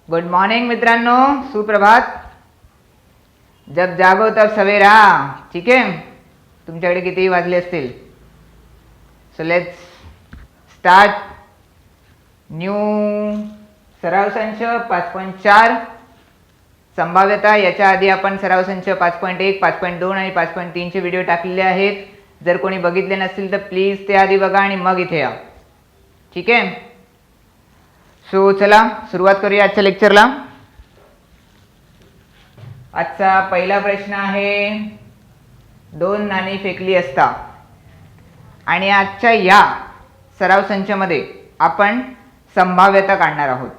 Good morning मित्रांनो, सुप्रभात. जब जागो तब सवेरा. ठीक आहे, तुमच्याकडे किती वाजले असतील? सो लेट्स स्टार्ट न्यू सराव संच 5.4 संभाव्यता. याच्या आधी आपण सराव संच 5.1, 5.2 आणि 5.3 चे व्हिडिओ टाकलेले आहेत. जर कोणी बघितले नसतील तर प्लीज ते आधी बघा आणि मग इथे या. ठीक आहे, सो चला सुरुवात करूया आजच्या लेक्चरला. आजचा पहिला प्रश्न आहे, 2 नाणी फेकली असता. आणि आजच्या या सराव संचामध्ये आपण संभाव्यता काढणार आहोत.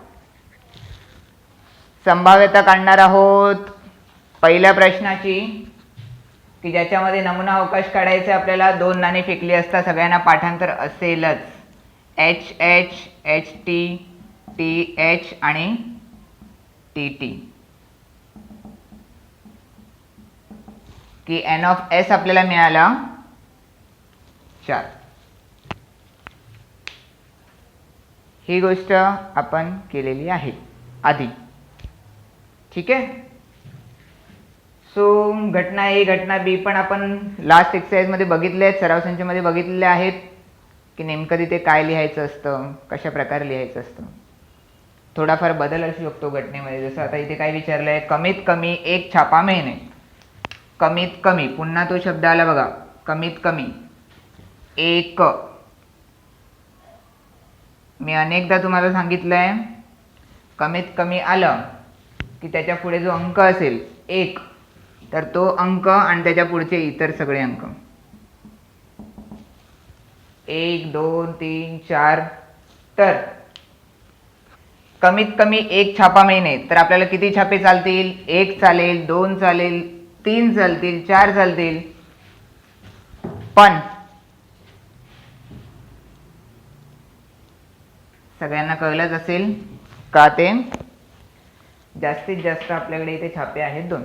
संभाव्यता काढणार आहोत पहिल्या प्रश्नाची, की ज्याच्यामध्ये नमुना अवकाश काढायचा आपल्याला. 2 नाणी फेकली असता, सगळ्यांना पाठांतर असेलच. H H, H T, T H आणि टी टी. की एन ऑफ एस आपल्याला मिळाला 4. ही गोष्ट आपण केलेली आहे आधी. ठीक आहे, सो घटना ए घटना बी पण आपण लास्ट एक्सरसाइजमध्ये बघितले आहेत, सराव संचामध्ये बघितलेले आहेत की नेमकं तिथे काय लिहायचं असतं, कशा प्रकारे लिहायचं असतं. थोडाफार बदल असू शकतो घटनेमध्ये. जसं आता इथे काय विचारलं आहे, कमीत कमी एक छापा मिळणे. कमीत कमी, पुन्हा तो शब्द आला बघा, कमीत कमी एक. मी अनेकदा तुम्हाला सांगितलंय, कमीत कमी आलं की त्याच्या पुढे जो अंक असेल 1, तर तो अंक आणि त्याच्या पुढचे इतर सगळे अंक 1, 2, 3, 4. तर कमीत कमी एक छापा मिळणे, तर आपल्याला किती छापे चालतील? 1 चालेल, 2 चालेल, 3 चालतील, 4 चालतील. पण सगळ्यांना कळलंच असेल का ते जास्तीत जास्त आपल्याकडे इथे छापे आहेत 2.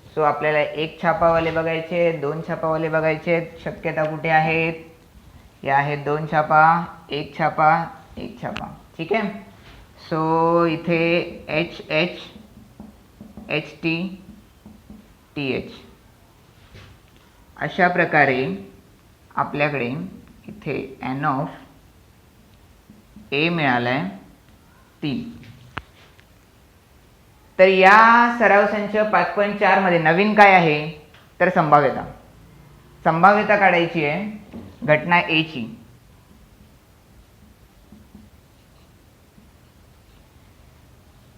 सो आपल्याला 1 छापावाले बघायचे, 2 छापावाले बघायचे. शक्यता कुठे आहेत? या आहेत 2 छापा, 1 छापा, 1 छापा. ठीक आहे, सो इथे H H, H T, T H. अशा प्रकारे आपल्याकडे इथे एन ऑफ ए मिळाला आहे 3. तर या सराव संच 5.4 मध्ये नवीन काय आहे तर संभाव्यता. संभाव्यता काढायची आहे घटना ए ची.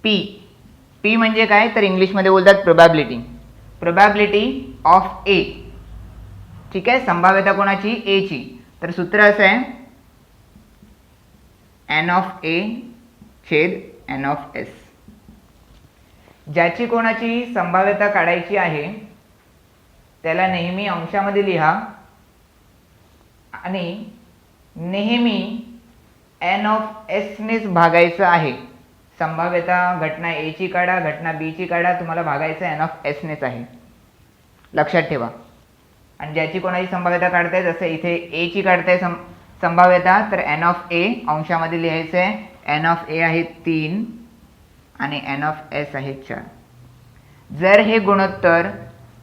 पी, पी म्हणजे काय तर इंग्लिशमध्ये बोलतात प्रोबॅबिलिटी. प्रोबॅबिलिटी ऑफ ए. ठीक आहे, संभाव्यता कोणाची? ए ची. तर सूत्र असं आहे, एन ऑफ ए छेद एन ऑफ एस. ज्याची कोणाची संभाव्यता काढायची आहे त्याला नेहमी अंशामध्ये लिहा आणि नेहमी एन ऑफ एस नेच भागायचं आहे. संभाव्यता घटना ए ची काढा, घटना बी ची काढा, तुम्हाला भागायचं एन ऑफ एस नेच आहे, लक्षात ठेवा. आणि ज्याची कोणाची संभाव्यता काढताय, जसं इथे ए ची काढताय संभाव्यता, तर एन ऑफ ए अंशामध्ये लिहायचं आहे. एन ऑफ ए आहे 3 आणि एन ऑफ एस आहे 4. जर हे गुणोत्तर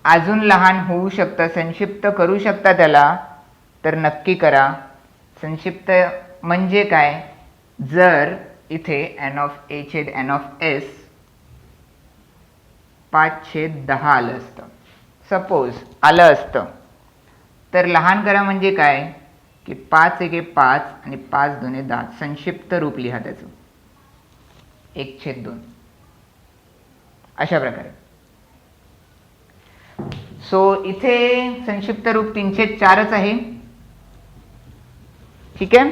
अजून लहान होऊ शकतं, संक्षिप्त करू शकता त्याला, तर नक्की करा. संक्षिप्त म्हणजे काय? जर इथे एन ऑफ ए छेद एन ऑफ एस 5/10 आलं असतं, सपोज आलं असतं, तर लहान करा म्हणजे काय की 5 एके 5 आणि 5 दुने 10. संक्षिप्त रूप लिहा त्याचं 1/2. अशा प्रकारे. सो इथे संक्षिप्त रूप 3/4च आहे. ठीक आहे,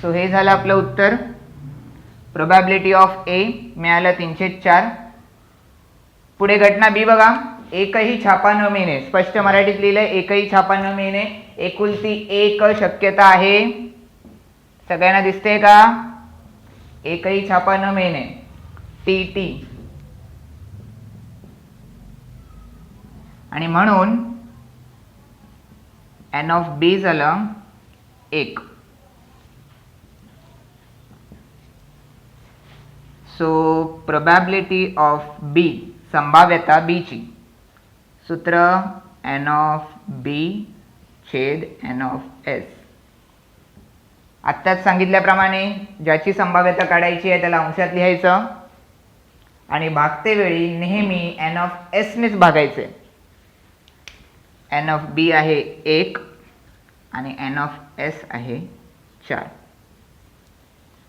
सो हे झालं आपलं उत्तर. प्रोबॅबिलिटी ऑफ ए मिळालं 3/4. पुढे घटना बी बघा, एकही छापा न मिळणे. स्पष्ट मराठीत लिहिलंय, एकही छापा न मिळणे. एकुलती एक शक्यता आहे. सगळ्यांना दिसते का? एकही छापा न मिळणे, टी टी. आणि म्हणून एन ऑफ बी झालं 1. सो प्रोबॅबिलिटी ऑफ बी, संभाव्यता बी ची सूत्र एन ऑफ बी छेद एन ऑफ एस. आत्ताच सांगितल्याप्रमाणे ज्याची संभाव्यता काढायची आहे त्याला अंशात लिहायचं आणि भागते वेळी नेहमी एन ऑफ एसनेच भागायचे. एन ऑफ बी आहे 1 आणि एन ऑफ एस आहे 4.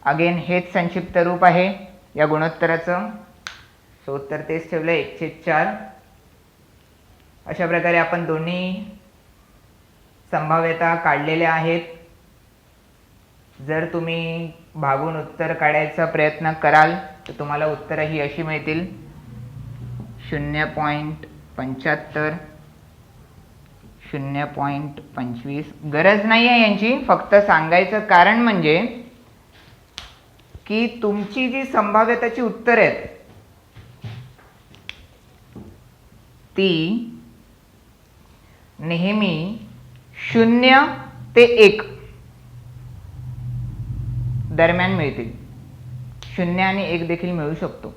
अगेन हेच संक्षिप्त रूप आहे या गुणोत्तराचं. सो उत्तर तेच ठेवलं 1/4. अशा प्रकारे आपण दोन्ही संभाव्यता काढलेल्या आहेत. जर तुम्ही भागून उत्तर काढायचा प्रयत्न कराल तर तुम्हाला उत्तरं ही अशी मिळतील 0.75, 0.25. गरज नाही आहे यांची, फक्त सांगायचं कारण म्हणजे की तुमची जी संभाव्यताची उत्तर आहेत ती नेहमी 0 ते 1 दरम्यान मिळतील. 0 आणि 1 देखील मिळू शकतो.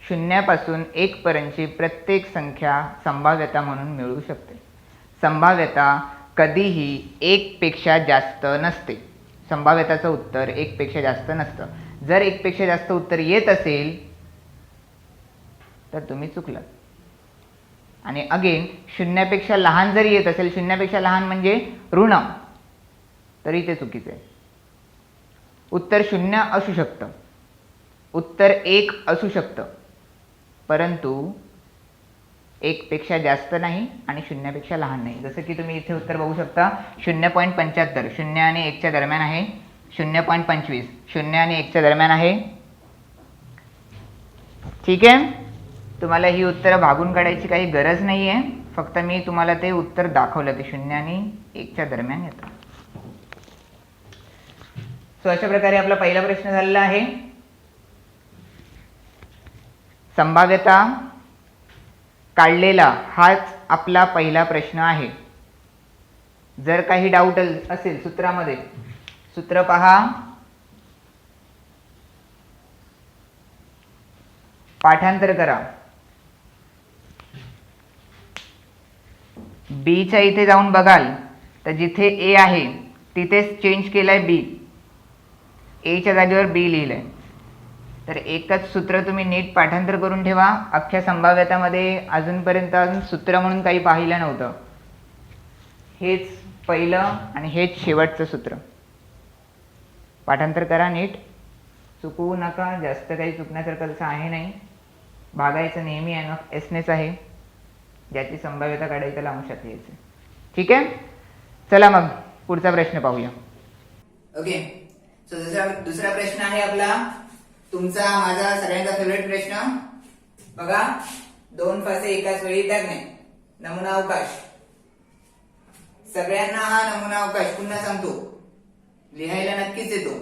0 पासून 1 पर्यंतची प्रत्येक संख्या संभाव्यता म्हणून मिळू शकते. संभाव्यता कधीही 1 पेक्षा जास्त नसते. संभाव्यताचं उत्तर 1 पेक्षा जास्त नसतं. जर 1 पेक्षा जास्त उत्तर येत असेल तर तुम्ही चुकलात. आणि अगेन 0 पेक्षा लहान जरी येत असेल, 0 पेक्षा लहान म्हणजे ऋण, तरी ते चुकीचे आहे. उत्तर 0 असू शकतं, उत्तर 1 असू शकतं, परंतु 1 पेक्षा जास्त नाही आणि 0 पेक्षा लहान नाही. जसं की तुम्ही इथे उत्तर बघू शकता 0.75 0 आणि 1च्या दरम्यान आहे. 0.25 0 आणि 1च्या दरम्यान आहे. ठीक आहे, तुम्हाला ही उत्तरं भागून काढायची काही गरज नाही आहे. फक्त मी तुम्हाला ते उत्तर दाखवलं ते 0 आणि 1च्या दरम्यान येतं. सो अशा प्रकारे आपला पहिला प्रश्न झालेला आहे. संभाव्यता काढलेला हाच आपला पहिला प्रश्न आहे. जर काही डाऊट असेल सूत्रामध्ये, सूत्र पहा, पाठांतर करा. बीच्या इथे जाऊन बघाल तर जिथे ए आहे तिथेच चेंज केलाय बी. एच्या जागेवर बी लिहिलंय. तर एकच सूत्र तुम्ही नीट पाठांतर करून ठेवा. अख्ख्या संभाव्यतामध्ये अजूनपर्यंत सूत्र म्हणून काही पाहिलं नव्हतं. हेच पहिलं आणि हेच शेवटचं सूत्र. पाठांतर करा नीट, चुकवू नका. जास्त काही चुकण्यासारखं तसं आहे नाही. भागायचं नेहमी एन ऑफ एसनेच आहे. ज्याची संभाव्यता काढायची त्याला अंशात लिहायचं. ठीक आहे, चला मग पुढचा प्रश्न पाहूया. ओके, सो दुसरा प्रश्न आहे आपला, तुमचा माझा सगळ्यांचा फेवरेट प्रश्न. बघा, 2 फासे एकाच वेळी टाकणे, नमुना अवकाश. सगळ्यांना हा नमुना अवकाश पुन्हा सांगतो, लिहायला नक्कीच येतो,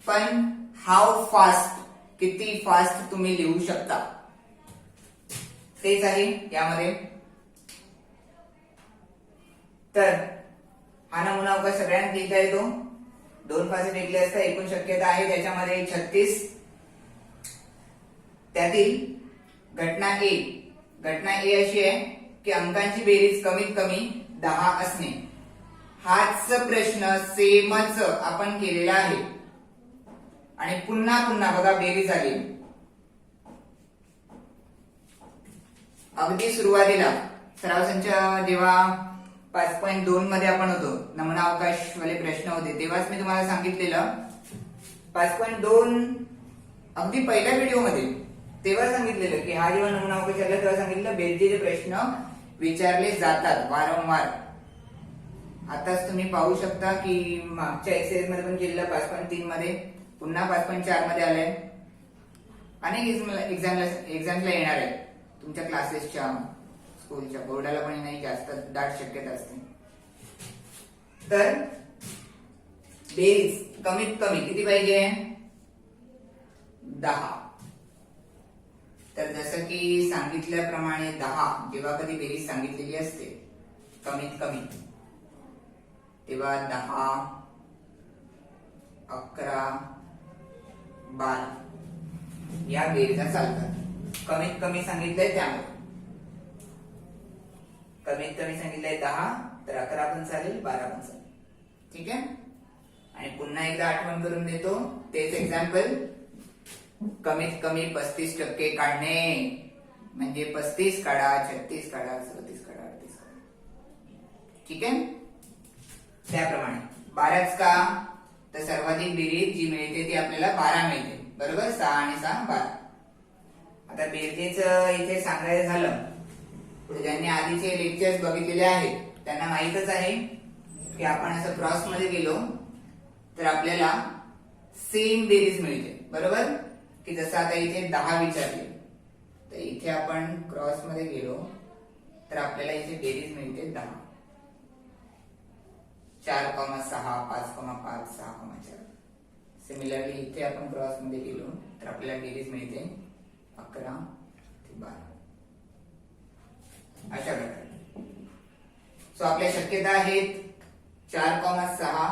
पण हाऊ फास्ट, किती फास्ट तुम्ही लिहू शकता तेच आहे यामध्ये. तर हा नमुना अवकाश सगळ्यांना लिहिता येतो. 2 फासे टेकले असता एकूण शक्यता आहे त्याच्यामध्ये 36. त्यातील घटना ए अशी आहे की अंकांची बेरीज कमीत कमी 10 असणे. हाच प्रश्न सेमच आपण केलेला आहे आणि पुन्हा पुन्हा बघा बेरीज आली. अगदी सुरुवातीला सराव संच जेव्हा 5.2 मध्ये आपण होतो, नमुना अवकाश वाले प्रश्न होते, तेव्हाच मी तुम्हाला सांगितलेलं 5.2 अगदी पहिल्या व्हिडिओ मध्ये तेव्हा सांगितलेलं की हा जेव्हा नमुना अवकाश आला तेव्हा सांगितलं बेरजेचे प्रश्न विचारले जातात वारंवार. आताच तुम्ही पाहू शकता की मागच्या एक्सरसाइज मध्ये पण केलेलं 5.3 मध्ये, पुन्हा 5.4 मध्ये आलंय. अनेक एक्झामला येणार आहे तुमच्या क्लासेसच्या, स्कूलच्या, बोर्डाला पण नाही जास्त दाट शक्यता असते. तर बेरीज कमीत कमी किती पाहिजे? 10. तर जसं की सांगितल्याप्रमाणे 10 जेव्हा कधी बेरीज सांगितलेली असते कमीत कमी, तेव्हा 10, 11, 12 या बेरीजा चालतात. कमीत कमी सांगितलंय त्यामुळे कमीत कमी सांगितलंय 10, तर 11 पण चालेल, 12 पण चालेल. ठीक आहे. आणि पुन्हा एकदा आठवण करून देतो तेच एक्झाम्पल. कमीत कमी 35% काढणे म्हणजे 35 काढा, 36 काढा, 37 काढा, 38 काढा. ठीक आहे. त्याप्रमाणे 12च का, तर सर्वाधिक बेरीज जी मिळते ती आपल्याला 12 मिळते. बरोबर. 6 आणि 6 12. आता बेरजेच इथे सांगायचं झालं, ज्यांनी आधीचे लेक्चर्स बघितलेले आहेत त्यांना माहितच आहे की आपण असं क्रॉस मध्ये गेलो तर आपल्याला सेम बेरीज मिळते. बरोबर. की जसं आता इथे 10 विचारले, तर इथे आपण क्रॉस मध्ये गेलो तर आपल्याला इथे बेरीज मिळते 10. 4,6, 5,5, 6,4. सिमिलरली इथे आपण क्रॉस मध्ये गेलो तर आपल्याला बेरीज मिळते 11 ते 12. अशा प्रकारे. सो आपल्या शक्यता आहेत 4,6,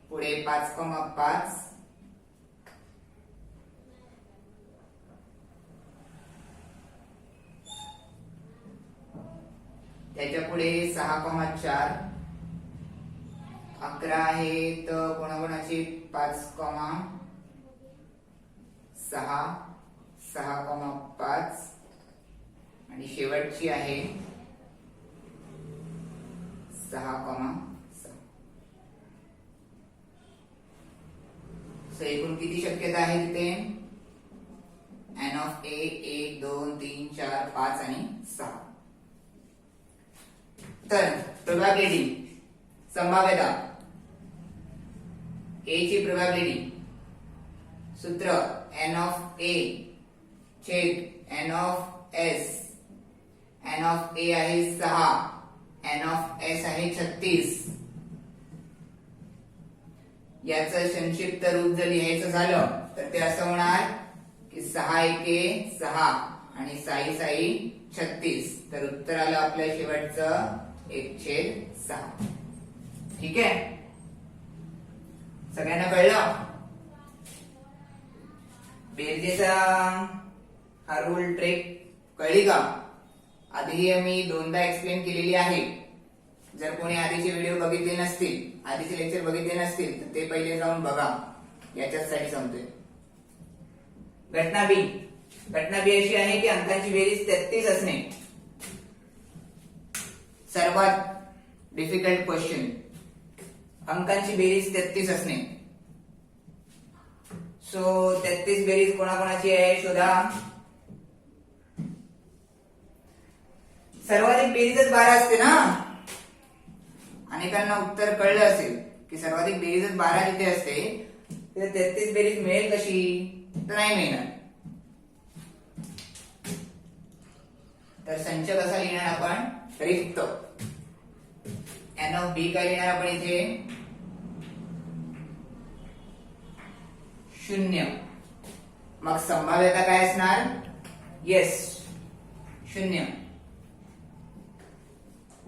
पुढे 5,5, त्याच्या पुढे 6,4, 11 आहेत कोणाकोणाची 5,6, 6,5 आणि शेवटची आहे 6,6. सो एकूण किती शक्यता आहे तिथे? n ऑफ a 1, 2, 3, 4, 5 आणि 6. तर प्रोबॅबिलिटी, संभाव्यता, a ची प्रोबॅबिलिटी सूत्र n ऑफ a छेद n of s. n of a आहे 6, n ऑफ s आहे 36. याचं संक्षिप्त रूप जर लिहायचं झालं तर ते असं होणार की 6 एके 6 आणि 6 6 36. तर उत्तर आलं आपल्या शेवटचं 1/6. ठीक आहे. सगळ्यांना कळलं? बेरजेचा हा रूल ट्रिक कळली का? आधी मी 2दा एक्सप्लेन केलेली आहे. जर कोणी आधीचे व्हिडिओ बघितले नसतील, आधीचे लेक्चर बघितले नसतील तर ते पहिले जाऊन बघा. याच्यासाठी सांगतोय. घटना बी अशी आहे की अंकांची बेरीज 33 असणे. सर्वात डिफिकल्ट क्वेश्चन. अंकांची बेरीज 33 असणे. सो 33 बेरीज कोणाकोणाची आहे शोधा. सर्वाधिक बेरीजच 12 असते ना. अनेकांना उत्तर कळलं असेल की सर्वाधिक बेरीजच 12 जिथे असते, तर 33 बेरीज मिळेल कशी? तर नाही मिळणार. तर संच कसा लिहिणार आपण? रिक्त. n ऑफ b काय लिहिणार आपण इथे? 0. मग संभाव्यता काय असणार? येस 0.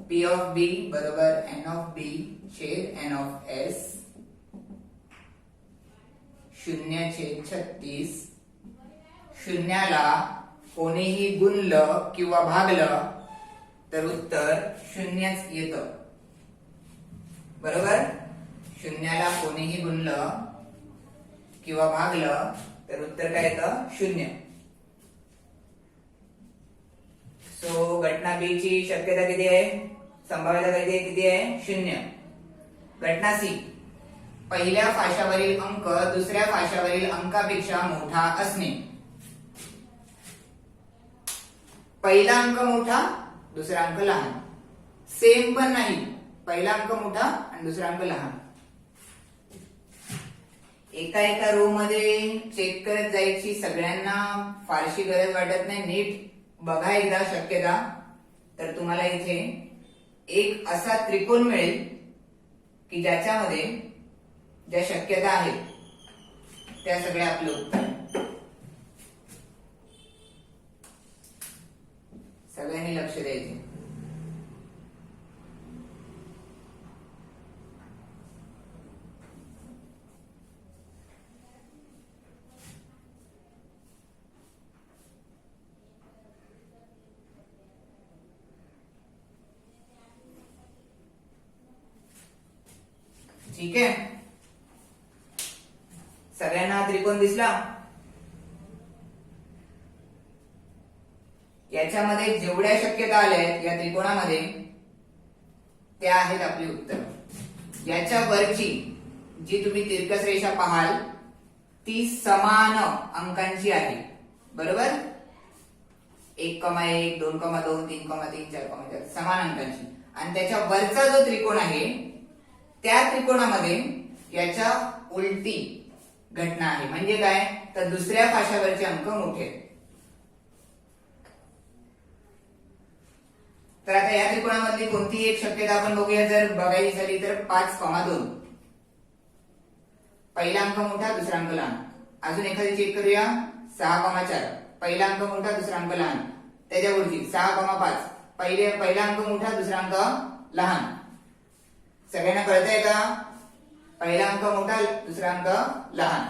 p ऑफ b बरोबर n ऑफ b छेद n ऑफ s. 0/36. शून्याला कोणीही गुणलं किंवा भागलं तर उत्तर 0च येतं. बरोबर. शून्याला कोणीही गुणलं किंवा भागलं तर उत्तर काय येतं? 0. सो घटना बी ची शक्यता किती आहे? संभाव्यता किती आहे? 0. घटना सी. पहिल्या फाशावरील अंक दुसऱ्या फाशावरील अंकापेक्षा मोठा असणे. पहिला अंक मोठा, दुसरा अंक लहान. सेम पण नाही. पहिला अंक मोठा आणि दुसरा अंक लहान. एका रो मध्ये चेक करत जायची सगळ्यांना फारशी गरज वाटत नाही. नीट बघा एकदा शक्यता, तर तुम्हाला इथे एक असा त्रिकोण मिळेल की ज्याच्यामध्ये ज्या शक्यता आहेत त्या सगळ्या आपलं उत्तर. सगळ्यांनी लक्ष द्यायचे. ठीक आहे, सगळ्यांना हा त्रिकोण दिसला. याच्यामध्ये जेवढ्या शक्यता आल्या आहेत या त्रिकोणामध्ये त्या आहेत आपली उत्तर. याच्या वरची जी तुम्ही तिरकस रेषा पाहाल ती समान अंकांची आहे, बरोबर. 1,1, 2,2, 3,3, 4,4 समान अंकांची. आणि त्याच्या वरचा जो त्रिकोण आहे त्या त्रिकोणामध्ये याच्या उलटी घटना आहे. म्हणजे काय, तर दुसऱ्या फाशावरचे अंक मोठे आहेत. तर आता या त्रिकोणामधली कोणती एक शक्यता आपण बघूया. जर बघायची झाली तर 5,2 पहिला अंक मोठा दुसरा अंक लहान. अजून एखादी चेक करूया. 6,4 पहिला अंक मोठा दुसरा अंक लहान. त्याच्या पुढची 6,5 पहिला अंक मोठा दुसरा अंक लहान. सगळ्यांना कळतंय का, पहिला अंक मोठा दुसरा अंक लहान.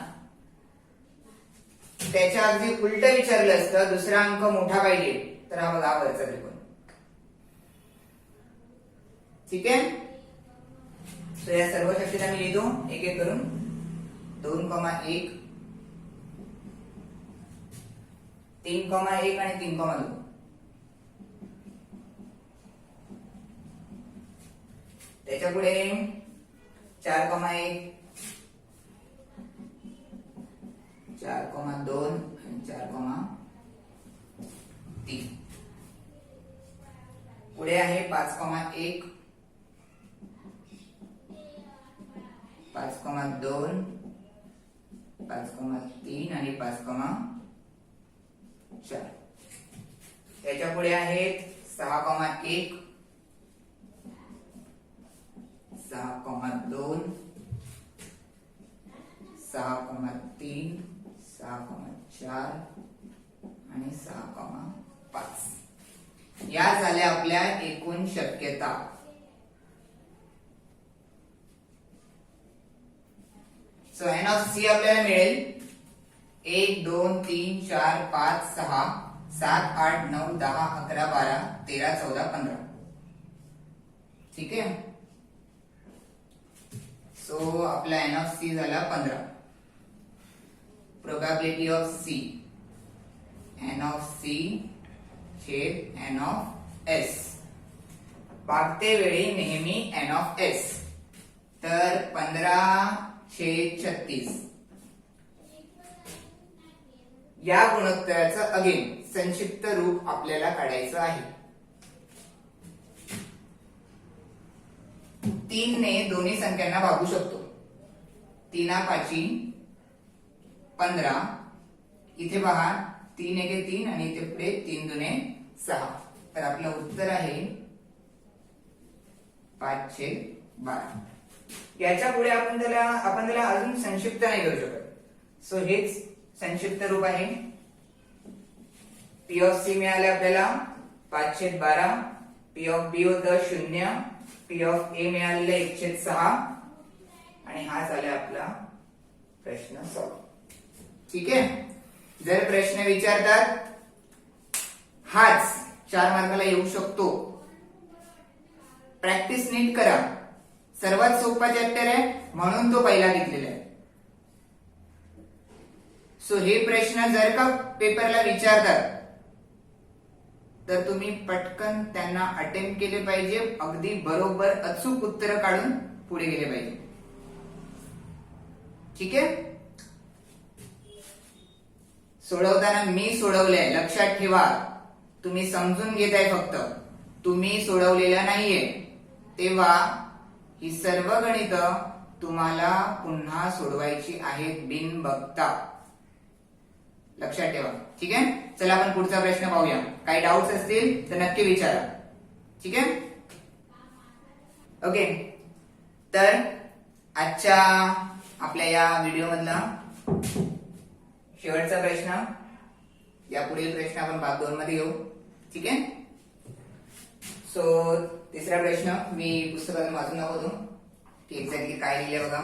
त्याच्या अगदी उलट विचारलं असतं, दुसरा अंक मोठा पाहिजे, तर हा बघा वरचा त्रिकोण. ठीक आहे, तर या सर्व शक्यता मी लिहितो एक एक करून. 2,1 3,1 आणि 3,2. त्याच्या पुढे 4,1 4,2 आणि 4,3. पुढे आहे 5,1 5,2 5,3 आणि 5,4. त्याच्या पुढे आहेत 6,1 6,2 6,3 6,4 आणि 6,5. या झाल्या आपल्या एकूण शक्यता. सो एन ऑफ सी आपल्याला मिळेल 1 2 3 4 5 6 7 8 9 10 11 12 13 14 15. ठीक आहे, सो आपला एन ऑफ सी झाला 15. Probability of C N of C छेद एन ऑफ एस. भागते वेळी नेहमी एन ऑफ एस. तर 15/36 या गुणोत्तराचं अगेन संक्षिप्त रूप आपल्याला काढायचं आहे. 3 ने दोन्ही संख्यांना भागू शकतो. 3 15. इथे पहा 3 एके 3 आणि इथे पुढे 3 दुने 6. तर आपलं उत्तर आहे 5/12. याच्या पुढे आपण त्याला अजून संक्षिप्त नाही करू शकत. सो हेच संक्षिप्त रूप आहे. पी ऑफ सी मिळाले आपल्याला 5/12. पी ऑफ बी होतं 0. पी ऑफ ए मिळालेलं 1/6 आणि हा झाला आपला प्रश्न सॉल्व. ठीक आहे, जर प्रश्न विचारतात हाच 4 मार्काला येऊ शकतो. प्रॅक्टिस नीट करा. सर्वात सोपा चॅप्टर आहे म्हणून तो पहिला घेतलेला आहे. सो हे प्रश्न जर का पेपरला विचारतात तर तुम्ही पटकन त्यांना अटेम्प्ट केले पाहिजे. अगदी बरोबर अचूक उत्तर काढून पुढे गेले पाहिजे. ठीक आहे, सोडवताना मी सोडवलंय लक्षात ठेवा. तुम्ही समजून घेताय फक्त, तुम्ही सोडवलेलं नाहीये. तेव्हा ही सर्व गणित तुम्हाला पुन्हा सोडवायची आहेत बिन बघता. लक्षात ठेवा. ठीक आहे, चला आपण पुढचा प्रश्न पाहूया. काही डाऊट्स असतील तर नक्की विचारा. ठीक आहे, ओके. तर आजच्या आपल्या या व्हिडिओ मधला शेवटचा प्रश्न. या पुढील प्रश्न आपण भाग 2 मध्ये घेऊ. ठीक आहे, सो तिसरा प्रश्न मी पुस्तकातून वाचून दाखवतो की एक्झॅक्टली काय लिहिले बघा.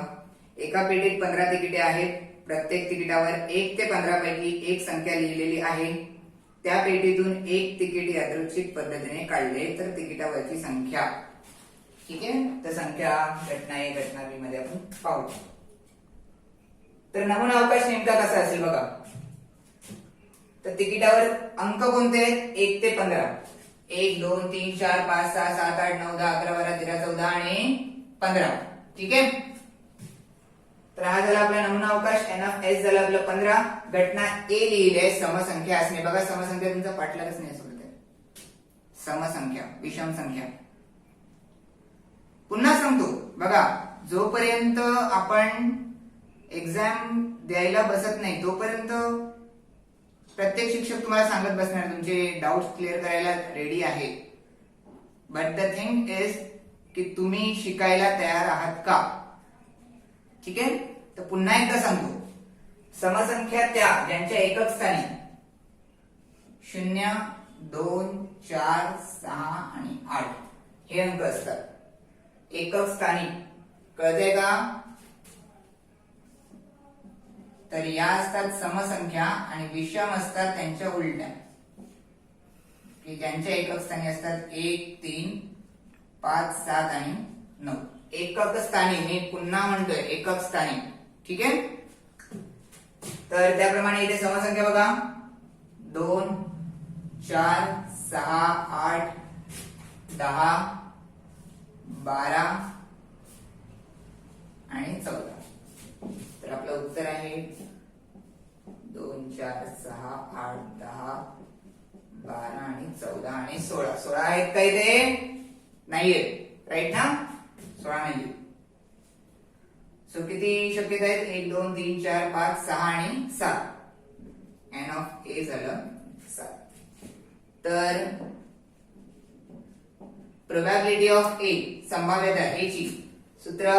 एका पेटीत 15 तिकिटे आहेत. प्रत्येक तिकिटावर 1 ते 15 पैकी एक संख्या लिहिलेली आहे. त्या पेटीतून एक तिकीट यादृच्छिक पद्धतीने काढले तर तिकिटावरची संख्या ठीक आहे. तर संख्या घटना ए घटना बी मध्ये आपण पाहू. तर नमुना अवकाश नेमका कसा असेल बघा. तर तिकिटावर अंक कोणते आहेत? 1 ते 15. 1 2 3 4 5 6 7 8 9 10 11 12 13 14 आणि 15. ठीक आहे. तर हा झाला आपला नमुना अवकाश. एन ऑफ एस झाला आपला 15. घटना ए लिहिले समसंख्या असणे. बघा समसंख्या तुमचा पाठलागच नाही सोडत. समसंख्या विषम संख्या. पुन्हा सांगतो बघा, जोपर्यंत आपण एक्झाम द्यायला बसत नाही तोपर्यंत प्रत्येक शिक्षक तुम्हाला सांगत बसणार, तुमचे डाऊट्स क्लिअर करायला रेडी आहे. बट द थिंग इज की तुम्ही शिकायला तयार आहात का? ठीक आहे. तर पुन्हा एकदा सांगतो, समसंख्या त्या ज्यांच्या एकक स्थानी 0 2 4 6 आणि 8 हे अंक असतात. एकक स्थानी कळतंय का? तर या असतात समसंख्या आणि विषम असतात त्यांच्या उलट्या, की ज्यांच्या एकक स्थानी असतात 1 3 5 7 आणि 9. एकक स्थानी, मी पुन्हा म्हणतोय एकक स्थानी. ठीक आहे. तर त्याप्रमाणे इथे समसंख्या बघा 2 4 6 8 10 12 आणि 14. तर आपलं उत्तर आहे 2 4 6 8 10 12 आणि 14 आणि 16. 16 आहेत का इथे? नाहीये. राईट ना? 16 नाहीये. सो किती शक्यता आहेत? 1 2 3 4 5 6 आणि 7. एन ऑफ ए झालं 7. तर प्रोबॅबिलिटी ऑफ ए, संभाव्यता ए ची सूत्र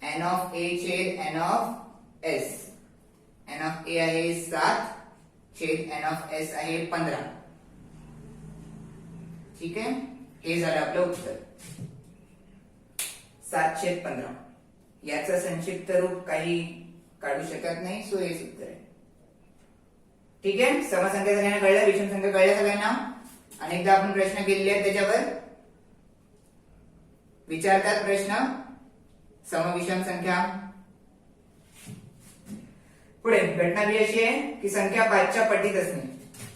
एन ऑफ ए छेद N of S. N of A आहे 7 छेद एन ऑफ एस आहे 15. ठीक आहे. हे झालं आपलं उत्तर 7/15. याचं संक्षिप्त रूप काही काढू शकत नाही, सो हेच उत्तर आहे. ठीक आहे. समसंख्या सगळ्यांना कळल्या, विषम संख्या कळल्या सगळ्यांना. अनेकदा आपण प्रश्न केलेले आहेत त्याच्यावर. विचारतात प्रश्न समविषम संख्या. पुढे घटना बी अशी आहे की संख्या 5च्या पटीत असणे.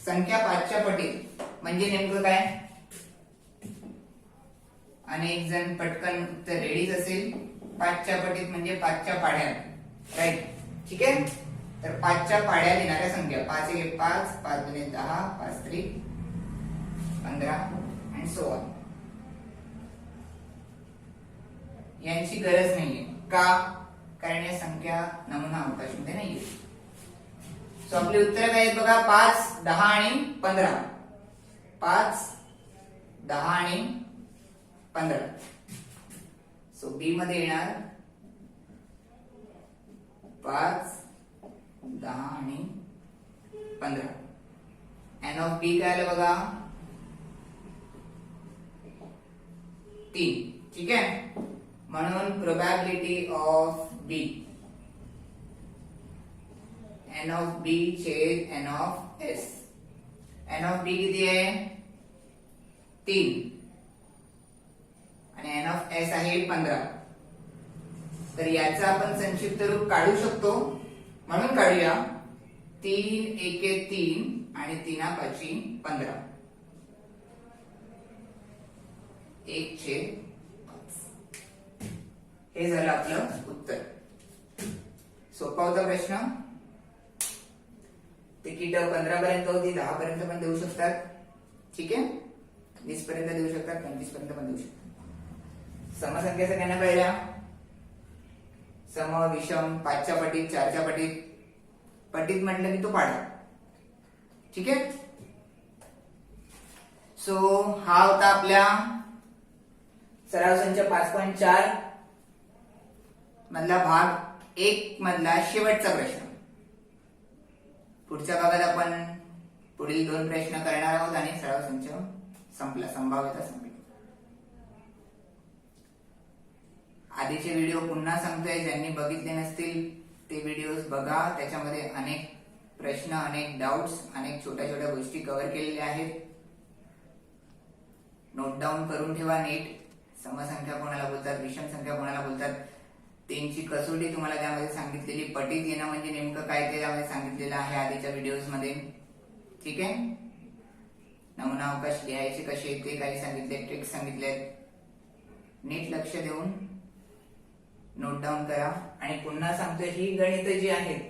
संख्या 5च्या पटीत म्हणजे नेमकं काय? अनेक जण पटकन उत्तर रेडीच असेल. 5च्या पटीत म्हणजे 5च्या पाड्या. राईट. ठीक आहे. तर 5च्या पाड्या देणाऱ्या संख्या 5 1 5 5 2 10 5 3 15 आणि 16 यांची गरज नाहीये. का? कारण या संख्या नमुना अवकाशमध्ये नाहीये. सो आपले उत्तर काय आहेत बघा, 5 10 आणि 15. 5 10 आणि 15. सो बी मध्ये येणार 5 10 आणि 15. एन ऑफ बी काय आलं बघा 3. ठीक आहे. म्हणून probability of B N of B छेद N of S. N of B किती आहे? 3 आणि एन ऑफ एस आहे 15. तर याचा आपण संक्षिप्त रूप काढू शकतो. म्हणून काढूया 3 1 3 आणि 3 5 15. 1/5. हे झालं आपलं उत्तर. सोपा होता प्रश्न. तिकीट 15 पर्यंत होती, 10 पर्यंत पण देऊ शकतात. ठीक आहे. 20 पर्यंत देऊ शकतात, 25 पर्यंत पण देऊ शकतात. समसंख्या सगळ्यांना कळल्या. सम विषम 5च्या पटीत 4च्या पटीत. पटीत म्हटलं की तो पाडा. ठीक आहे. सो हा होता आपल्या सराव संच 5.4 मधला भाग 1 मधला शेवटचा प्रश्न. पुढच्या भागात आपण पुढील 2 प्रश्न करणार आहोत आणि सराव संच संपला, संभाव्यता संपली. आधीचे व्हिडिओ पुन्हा सांगतोय, ज्यांनी बघितले नसतील ते व्हिडिओज बघा. त्याच्यामध्ये अनेक प्रश्न, अनेक डाऊट्स, अनेक छोट्या छोट्या गोष्टी कव्हर केलेल्या आहेत. नोट डाऊन करून ठेवा नीट. समसंख्या कोणाला बोलतात, विषम संख्या कोणाला बोलतात, त्यांची कसोटी तुम्हाला त्यामध्ये सांगितलेली. पटीत येणं म्हणजे नेमकं काय ते त्यामध्ये सांगितलेलं आहे आधीच्या व्हिडिओज मध्ये. ठीक आहे. नमुना अवकाश लिहायचे कसे ते काही सांगितले, ट्रिक्स सांगितले. नीट लक्ष देऊन नोट डाऊन करा. आणि पुन्हा सांगतोय, ही गणित जी आहेत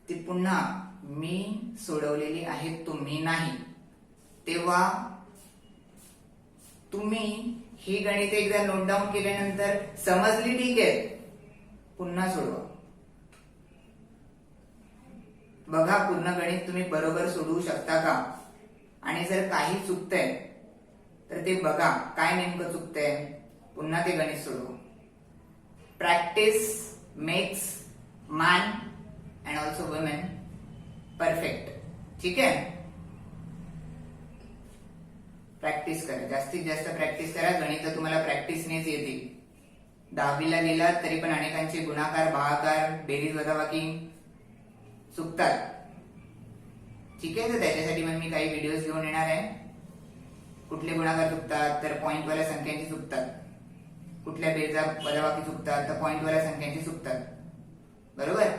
ती पुन्हा मी सोडवलेली आहेत, तुम्ही नाही. तेव्हा तुम्ही ही गणित एकदा नोट डाऊन केल्यानंतर समजली ठीक आहे, पुन्हा सोडवा. बघा पूर्ण गणित तुम्ही बरोबर सोडवू शकता का. आणि जर काही चुकतंय तर ते बघा काय नेमकं चुकतंय, पुन्हा ते गणित सोडवा. Practice makes man and also women perfect. ठीक आहे. प्रॅक्टिस करा, जास्तीत जास्त प्रॅक्टिस करा. गणित तुम्हाला प्रॅक्टिसनेच येतील. 10वीला गेलात तरी पण अनेकांचे गुणाकार, भागाकार, बेरीज, वजाबाकी चुकतात. ठीक आहे. तर त्याच्यासाठी पण मी काही व्हिडिओज घेऊन येणार आहे. कुठले गुणाकार चुकतात तर पॉइंटवाल्या संख्यांची चुकतात, कुठल्या बेरीजा वजाबाकी चुकतात तर पॉइंटवाल्या संख्यांची चुकतात. बरोबर.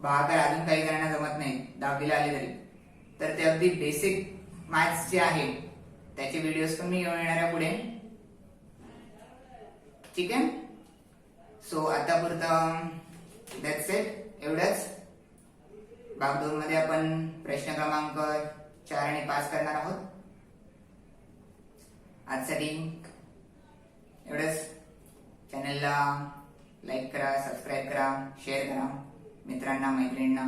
भागाकार अजून काही जणांना जमत नाही 10वीला आले तरी, तर ते अगदी बेसिक मॅथ्स जे आहे त्याचे व्हिडिओज पण मी घेऊन येणार आहे पुढे. ठीक आहे. सो आता पुरतं दॅट्स इट, एवढंच. भाग 2 मध्ये आपण प्रश्न क्रमांक 4 आणि 5 करणार आहोत. आजसाठी एवढंच. चॅनलला लाईक करा, सबस्क्राईब करा, शेअर करा मित्रांना, मैत्रिणींना.